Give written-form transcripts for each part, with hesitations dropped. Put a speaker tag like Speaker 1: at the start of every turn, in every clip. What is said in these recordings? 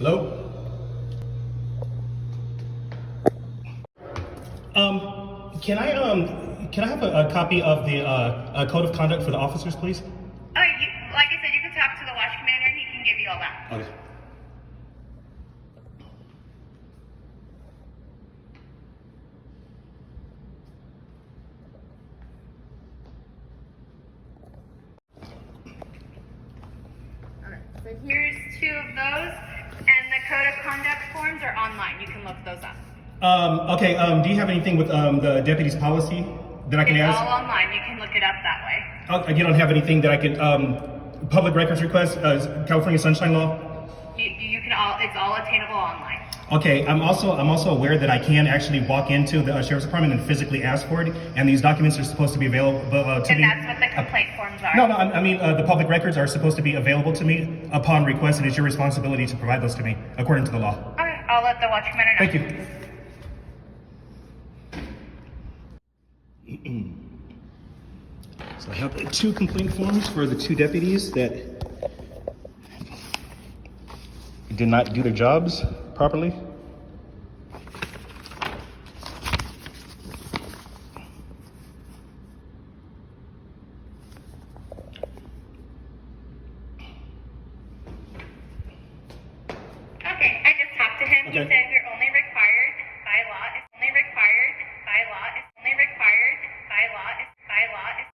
Speaker 1: Hello? Can I have a copy of the code of conduct for the officers, please?
Speaker 2: Like I said, you can talk to the watch commander and he can give you all that.
Speaker 1: Okay.
Speaker 2: Alright, so here's 2 of those, and the code of conduct forms are online. You can look those up.
Speaker 1: Okay, do you have anything with the deputy's policy that I can
Speaker 2: It's
Speaker 1: ask?
Speaker 2: all online. You can look it up that way.
Speaker 1: You don't have anything that I could, public records request, California Sunshine Law?
Speaker 2: You can all, it's all attainable online.
Speaker 1: Okay, I'm also aware that I can actually walk into the sheriff's department and physically ask for it, and these documents are supposed to be available to
Speaker 2: And
Speaker 1: me.
Speaker 2: that's what the complaint forms are.
Speaker 1: No, I mean, the public records are supposed to be available to me upon request, and it's your responsibility to provide those to me, according to the law.
Speaker 2: Okay, I'll let the watch commander know.
Speaker 1: Thank you. So I have the 2 complaint forms for the 2 deputies that did not do their jobs properly.
Speaker 2: Okay, I just talked to him. He
Speaker 1: Okay.
Speaker 2: said you're only required by law. It's only required by law. It's only required by law. It's by law. It's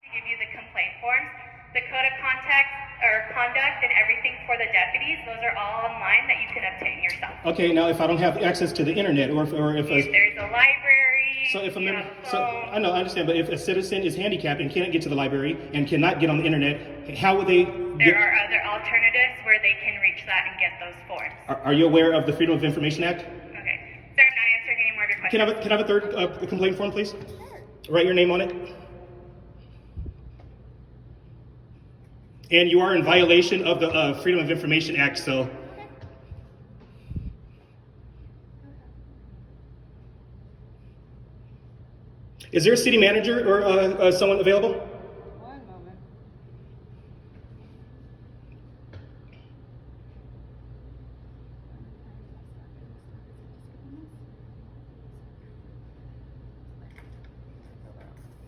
Speaker 2: to give you the complaint forms, the code of conduct and everything for the deputies. Those are all online that you can obtain yourself.
Speaker 1: Okay, now if I don't have access to the internet, or if
Speaker 2: There's a library.
Speaker 1: so if a
Speaker 2: you
Speaker 1: member,
Speaker 2: have a
Speaker 1: so
Speaker 2: phone.
Speaker 1: I know, I understand, but if a citizen is handicapped and can't get to the library and cannot get on the internet, how would they
Speaker 2: There are other alternatives where they can reach that and get those forms.
Speaker 1: Are you aware of the Freedom of Information Act?
Speaker 2: Okay. Sir, I'm not answering any more of your questions.
Speaker 1: Can I have a third complaint form, please? Write your name on it. And you are in violation of the Freedom of Information Act, so. Is there a city manager or someone available?
Speaker 3: One moment.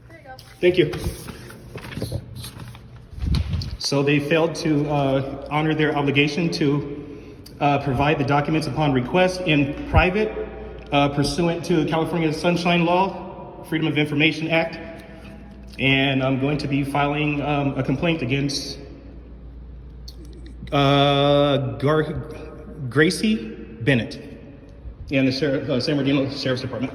Speaker 3: There you go.
Speaker 1: Thank you. So they failed to honor their obligation to provide the documents upon request in private pursuant to California Sunshine Law, Freedom of Information Act. And I'm going to be filing a complaint against Gracie Bennett in the San Bernardino Sheriff's Department.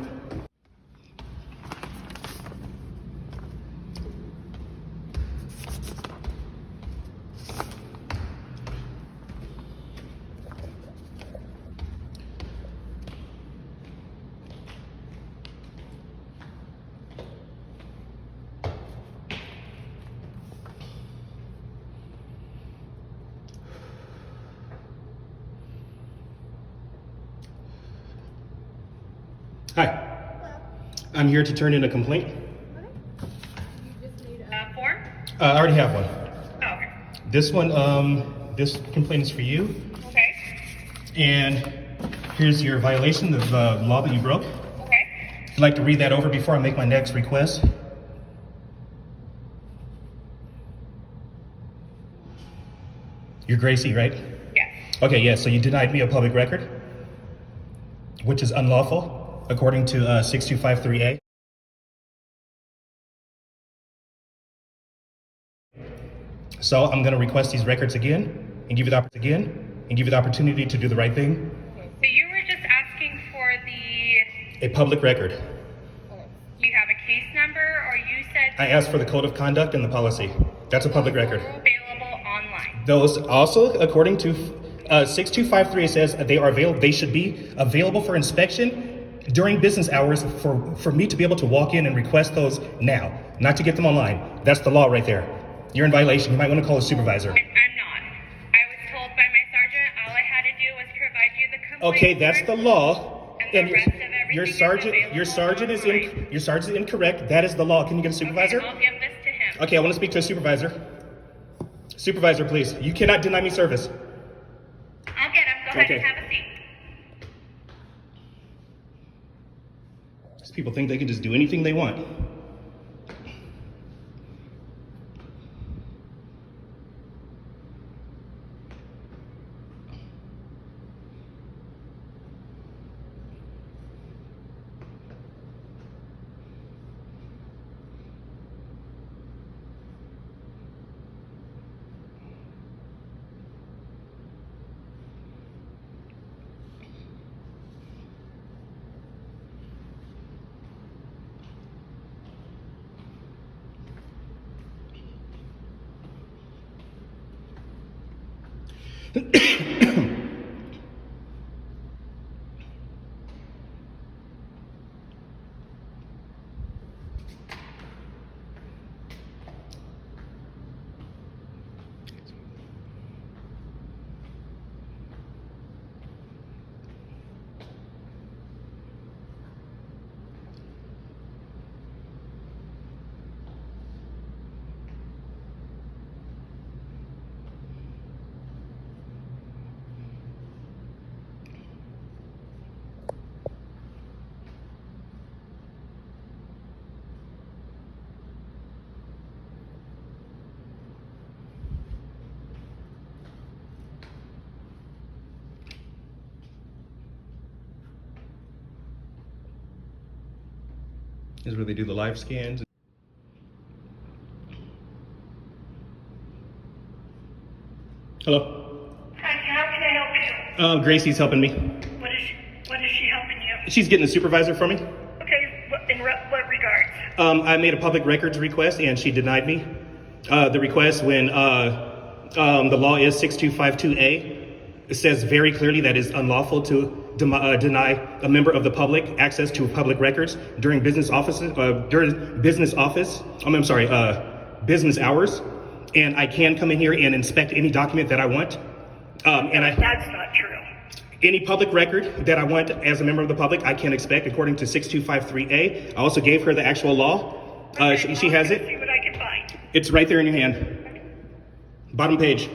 Speaker 1: Hi, I'm here to turn in a complaint.
Speaker 3: You just need
Speaker 2: A form?
Speaker 1: I already have one.
Speaker 2: Oh, okay.
Speaker 1: This one, this complaint is for you,
Speaker 2: Okay.
Speaker 1: and here's your violation of the law that you broke.
Speaker 2: Okay.
Speaker 1: I'd like to read that over before I make my next request. You're Gracie, right?
Speaker 2: Yes.
Speaker 1: Okay, yeah, so you denied me a public record, which is unlawful, according to 6253A. So I'm gonna request these records again, and give you the opportunity to do the right thing.
Speaker 2: So you were just asking for
Speaker 1: A public record.
Speaker 2: do you have a case number, or you said
Speaker 1: I asked for the code of conduct and the policy. That's a public record.
Speaker 2: available online?
Speaker 1: Those also, according to 6253, it says they should be available for inspection during business hours for me to be able to walk in and request those now, not to get them online. That's the law right there. You're in violation. You might want to call a supervisor.
Speaker 2: I'm not. I was told
Speaker 1: Okay, that's the law.
Speaker 2: And the rest of
Speaker 1: your
Speaker 2: everything
Speaker 1: sergeant,
Speaker 2: is
Speaker 1: your sergeant is your sergeant is incorrect. That is the law. Can you get a supervisor?
Speaker 2: Okay, I'll give this to him.
Speaker 1: Okay, I want to speak to a supervisor. Supervisor, please. You cannot deny me service.
Speaker 2: I'll get him. Go ahead
Speaker 1: Okay.
Speaker 2: and have a seat.
Speaker 1: These people think they can just do anything they want. Is where they do the live scans. Hello.
Speaker 4: Hi, how can I help you?
Speaker 1: Gracie's helping me.
Speaker 4: What is she helping you?
Speaker 1: She's getting a supervisor for me.
Speaker 4: Okay, in what regards?
Speaker 1: I made a public records request and she denied me the request when the law is 6252A. It says very clearly that it's unlawful to deny a member of the public access to public records during business business hours. And I can come in here and inspect any document that I want.
Speaker 4: That's not true.
Speaker 1: Any public record that I want as a member of the public, I can expect according to 6253A. I also gave her the actual law. She has it.
Speaker 4: See what I can find.
Speaker 1: It's right there in your hand. Bottom page.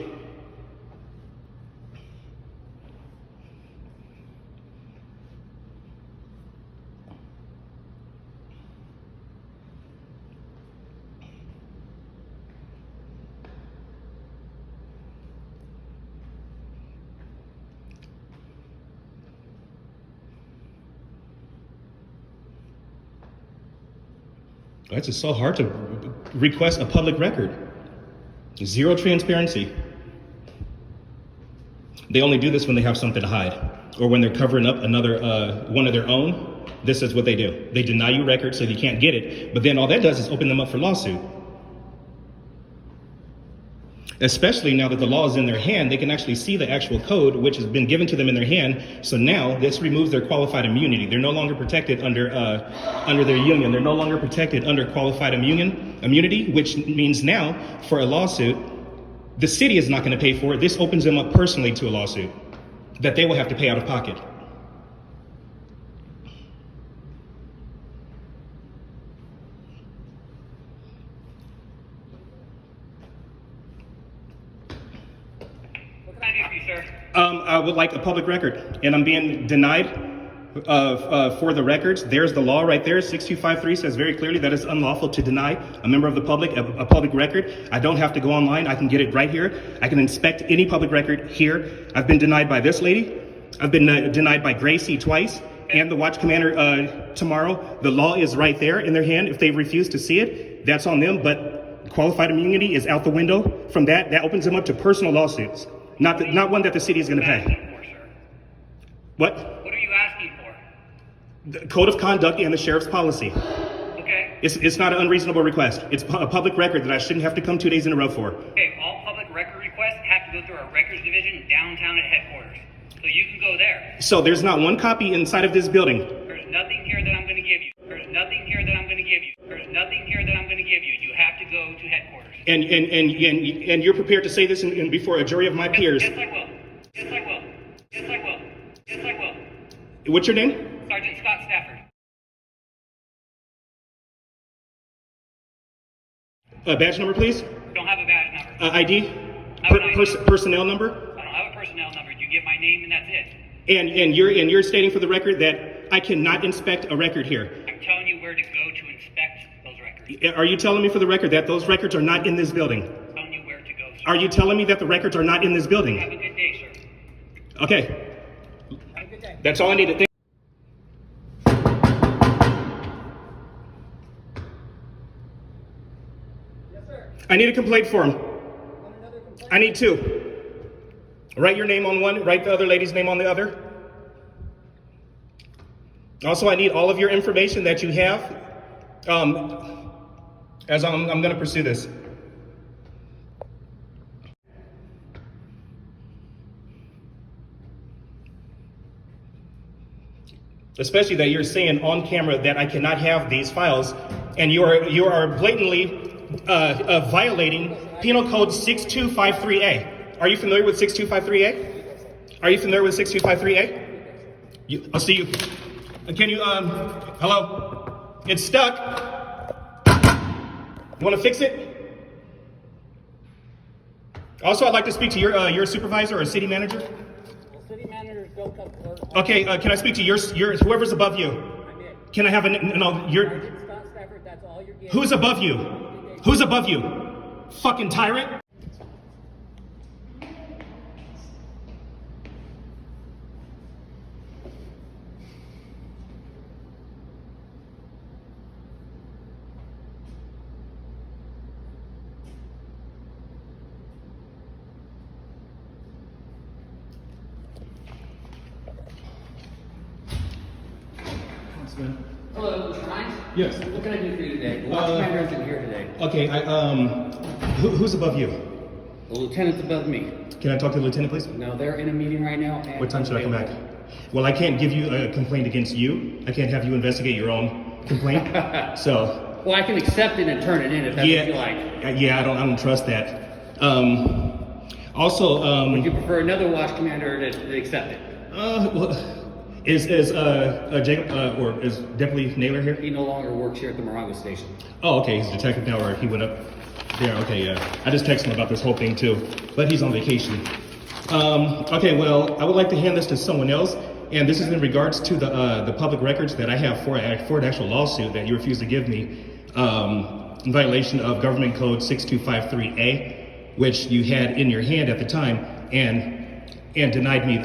Speaker 1: It's just so hard to request a public record. Zero transparency. They only do this when they have something to hide or when they're covering up another one of their own. This is what they do. They deny you records so you can't get it, but then all that does is open them up for lawsuit. Especially now that the law is in their hand, they can actually see the actual code, which has been given to them in their hand. So now this removes their qualified immunity. They're no longer protected under their union. They're no longer protected under qualified immunity, which means now for a lawsuit, the city is not going to pay for it. This opens them up personally to a lawsuit that they will have to pay out of pocket. I would like a public record, and I'm being denied for the records. There's the law right there. 6253 says very clearly that it's unlawful to deny a member of the public a public record. I don't have to go online. I can get it right here. I can inspect any public record here. I've been denied by this lady. I've been denied by Gracie twice, and the watch commander tomorrow. The law is right there in their hand. If they refuse to see it, that's on them. But qualified immunity is out the window from that. That opens them up to personal lawsuits. Not one that the city is going to pay. What?
Speaker 5: What are you asking for?
Speaker 1: The code of conduct and the sheriff's policy.
Speaker 5: Okay.
Speaker 1: It's not an unreasonable request. It's a public record that I shouldn't have to come 2 days in a row for.
Speaker 5: Okay, all public record requests have to go through our records division downtown at headquarters. So you can go there.
Speaker 1: So there's not one copy inside of this building.
Speaker 5: There's nothing here that I'm going to give you. There's nothing here that I'm going to give you. There's nothing here that I'm going to give you. You have to go to headquarters.
Speaker 1: And you're prepared to say this before a jury of my peers.
Speaker 5: Yes, I will. Yes, I will. Yes, I will. Yes, I will.
Speaker 1: What's your name?
Speaker 5: Sergeant Scott Stafford.
Speaker 1: Badge number, please.
Speaker 5: Don't have a badge number.
Speaker 1: ID?
Speaker 5: I have an ID.
Speaker 1: Personnel number?
Speaker 5: I don't have a personnel number. You get my name and that's it.
Speaker 1: And you're stating for the record that I cannot inspect a record here.
Speaker 5: I'm telling you where to go to inspect those records.
Speaker 1: Are you telling me for the record that those records are not in this building?
Speaker 5: I'm telling you where to go, sir.
Speaker 1: Are you telling me that the records are not in this building?
Speaker 5: Have a good day, sir.
Speaker 1: Okay.
Speaker 5: Have a good day.
Speaker 1: That's all I needed. I need a complaint form. I need two. Write your name on one, write the other lady's name on the other. Also, I need all of your information that you have as I'm going to pursue this. Especially that you're saying on camera that I cannot have these files, and you are blatantly violating Penal Code 6253A. Are you familiar with 6253A? Are you familiar with 6253A? I'll see you. Can you, hello? It's stuck. You want to fix it? Also, I'd like to speak to your supervisor or city manager.
Speaker 6: Well, city managers don't come to work.
Speaker 1: Okay, can I speak to your whoever's above you?
Speaker 6: I'm it.
Speaker 1: Can I have your
Speaker 6: Sergeant Scott Stafford, that's all you're getting.
Speaker 1: who's above you? Who's above you? Fucking tyrant.
Speaker 6: Hello, Mr. Hines?
Speaker 1: Yes.
Speaker 6: What can I do for you today? The watch commander isn't here today.
Speaker 1: Okay, who's above you?
Speaker 6: The lieutenant's above me.
Speaker 1: Can I talk to the lieutenant, please?
Speaker 6: No, they're in a meeting right now. And
Speaker 1: What time should I come back? Well, I can't give you a complaint against you. I can't have you investigate your own complaint. So.
Speaker 6: Well, I can accept it and turn it in if that's what you like.
Speaker 1: Yeah, I don't trust that. Also,
Speaker 6: Would you prefer another watch commander to accept it?
Speaker 1: well, is Jacob or is Deputy Naylor here?
Speaker 6: He no longer works here at the Morongo station.
Speaker 1: Oh, okay, he's a detective now, or he went up there. Okay, yeah. I just texted him about this whole thing too, but he's on vacation. Okay, well, I would like to hand this to someone else, and this is in regards to the public records that I have for an actual lawsuit that you refused to give me, in violation of Government Code 6253A, which you had in your hand at the time, and denied me.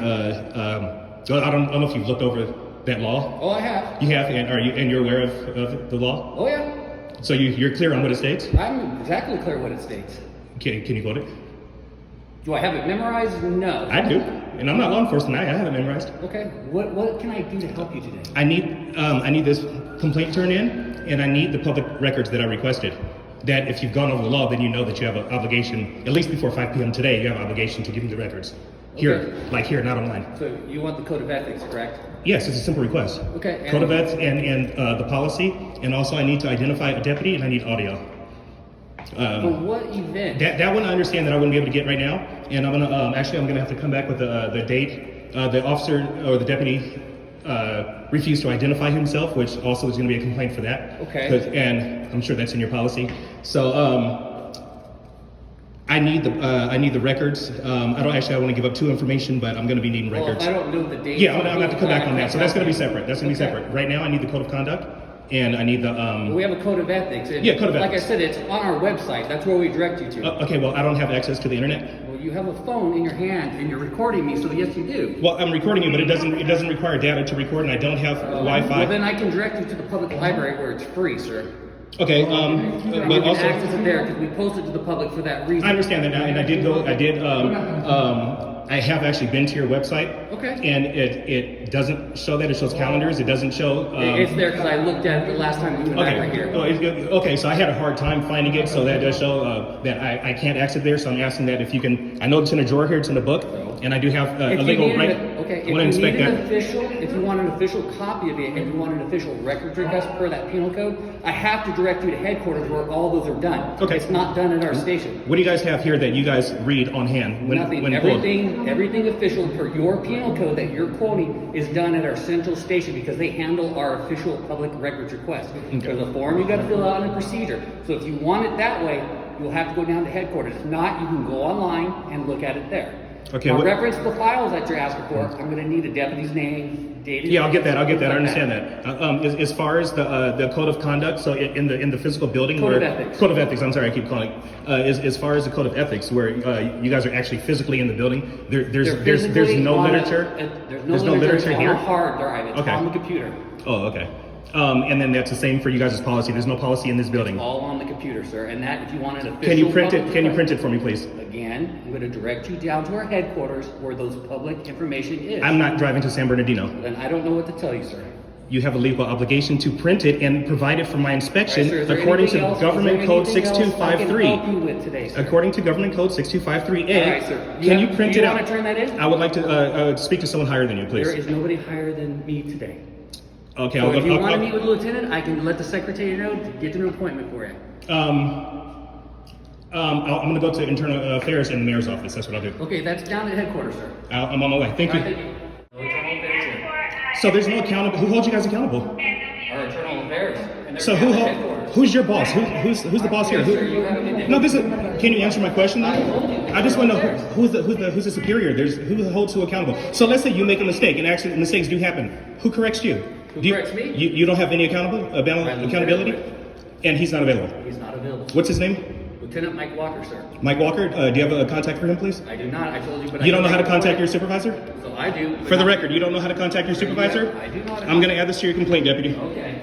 Speaker 1: I don't know if you've looked over that law.
Speaker 6: Oh, I have.
Speaker 1: You have, and you're aware of the law.
Speaker 6: Oh, yeah.
Speaker 1: So you're clear on what it states?
Speaker 6: I'm exactly clear what it states.
Speaker 1: Can you quote it?
Speaker 6: Do I have it memorized? No.
Speaker 1: I do, and I'm not law enforcement. I have it memorized.
Speaker 6: Okay. What can I do to help you today?
Speaker 1: I need this complaint turned in, and I need the public records that I requested. That if you've gone over the law, then you know that you have an obligation, at least before 5 p.m. today, you have an obligation to give me the records. Here,
Speaker 6: Okay.
Speaker 1: like here, not online.
Speaker 6: So you want the code of ethics, correct?
Speaker 1: Yes, it's a simple request.
Speaker 6: Okay.
Speaker 1: Code of ethics and the policy, and also I need to identify a deputy, and I need audio.
Speaker 6: For what event?
Speaker 1: That one I understand that I wouldn't be able to get right now, and I'm gonna I'm gonna have to come back with the date. The officer or the deputy refused to identify himself, which also is gonna be a complaint for that.
Speaker 6: Okay.
Speaker 1: And I'm sure that's in your policy. So I need the records. I want to give up two information, but I'm gonna be needing records.
Speaker 6: Well, I don't know the date.
Speaker 1: Yeah, I'm gonna have to come back on that. So that's gonna be separate. That's gonna be
Speaker 6: Okay.
Speaker 1: separate. Right now, I need the code of conduct, and I need the
Speaker 6: We have a code of ethics. And
Speaker 1: Yeah, code of
Speaker 6: Like
Speaker 1: ethics.
Speaker 6: I said, it's on our website. That's where we direct you to.
Speaker 1: Okay, well, I don't have access to the internet.
Speaker 6: Well, you have a phone in your hand and you're recording me, so yes, you do.
Speaker 1: Well, I'm recording you, but it doesn't require data to record, and I don't have Wi-Fi.
Speaker 6: Well, then I can direct you to the public library where it's free, sir.
Speaker 1: Okay,
Speaker 6: You
Speaker 1: but
Speaker 6: can
Speaker 1: also
Speaker 6: access it there because we post it to the public for that reason.
Speaker 1: I understand that now, and I have actually been to your website.
Speaker 6: Okay.
Speaker 1: And it doesn't show that. It shows calendars. It doesn't show.
Speaker 6: It's there because I looked at it the last time you and I were
Speaker 1: Okay.
Speaker 6: here.
Speaker 1: Okay, so I had a hard time finding it, so that does show that I can't access it there. So I'm asking that if you can. I know it's in a drawer here. It's in a book, and I do have a
Speaker 6: If you
Speaker 1: legal
Speaker 6: needed
Speaker 1: right.
Speaker 6: a Okay,
Speaker 1: I want to inspect that.
Speaker 6: if you want an official copy of it and you want an official records request per that penal code, I have to direct you to headquarters where all those are done.
Speaker 1: Okay.
Speaker 6: It's not done at our station.
Speaker 1: What do you guys have here that you guys read on hand?
Speaker 6: Nothing.
Speaker 1: pulled?
Speaker 6: Everything official per your penal code that you're quoting is done at our central station because they handle our official public records request. There's a form you got to fill out and a procedure. So if you want it that way, you'll have to go down to headquarters. If not, you can go online and look at it there.
Speaker 1: Okay,
Speaker 6: Now,
Speaker 1: what-
Speaker 6: reference the files that you're asking for. I'm going to need a deputy's name, date.
Speaker 1: Yeah, I'll get that. I understand that. As far as the code of conduct, so in the physical building,
Speaker 6: Code
Speaker 1: where,
Speaker 6: of ethics.
Speaker 1: Code of ethics. I'm sorry, I keep calling it. As far as the code of ethics, where you guys are actually physically in the building, there's no literature.
Speaker 6: There's no literature
Speaker 1: here.
Speaker 6: on a hard drive. It's
Speaker 1: Okay.
Speaker 6: on the computer.
Speaker 1: Oh, okay. And then that's the same for you guys' policy. There's no policy in this building.
Speaker 6: All on the computer, sir. And that, if you want an official.
Speaker 1: Can you print it?
Speaker 6: public
Speaker 1: Can you
Speaker 6: record-
Speaker 1: print it for me, please?
Speaker 6: Again, I'm going to direct you down to our headquarters where those public information is.
Speaker 1: I'm not driving to San Bernardino.
Speaker 6: Then I don't know what to tell you, sir.
Speaker 1: You have a legal obligation to print it and provide it for my inspection,
Speaker 6: All right, sir, is there
Speaker 1: according to
Speaker 6: anything else-
Speaker 1: Government
Speaker 6: is there
Speaker 1: Code
Speaker 6: anything else I can
Speaker 1: 6253.
Speaker 6: help you with today, sir?
Speaker 1: According to Government Code 6253A,
Speaker 6: All right, sir.
Speaker 1: can you print
Speaker 6: do you
Speaker 1: it out?
Speaker 6: want to turn that in?
Speaker 1: I would like to speak to someone higher than you, please.
Speaker 6: There is nobody higher than me today.
Speaker 1: Okay,
Speaker 6: So if you want to
Speaker 1: I'll,
Speaker 6: meet with the lieutenant, I can let the secretary know to get an appointment for you.
Speaker 1: I'm going to go to Internal Affairs in the mayor's office. That's what I'll do.
Speaker 6: Okay, that's down at headquarters, sir.
Speaker 1: I'm on my way. Thank
Speaker 6: All
Speaker 1: you.
Speaker 6: right, thank you. No internal affairs here.
Speaker 1: So there's no accountable. Who holds you guys accountable?
Speaker 6: Our internal affairs. And they're
Speaker 1: So
Speaker 6: down at headquarters.
Speaker 1: who's your boss? Who's the boss here?
Speaker 6: Sir, you have a good day.
Speaker 1: No, can you answer my question? Though?
Speaker 6: I told you.
Speaker 1: I just want to know who's the superior. Who holds who accountable. So let's say you make a mistake, and actually mistakes do happen. Who corrects you?
Speaker 6: Who corrects me?
Speaker 1: You don't have any accountability, and he's not available.
Speaker 6: He's not available.
Speaker 1: What's his name?
Speaker 6: Lieutenant Mike Walker, sir.
Speaker 1: Mike Walker. Do you have a contact for him, please?
Speaker 6: I do not. I told you, but
Speaker 1: You don't know how to contact your supervisor?
Speaker 6: So I do. but
Speaker 1: For the
Speaker 6: not-
Speaker 1: record, you don't know how to contact your supervisor?
Speaker 6: I do not.
Speaker 1: I'm going to add this to your complaint, deputy.
Speaker 6: Okay.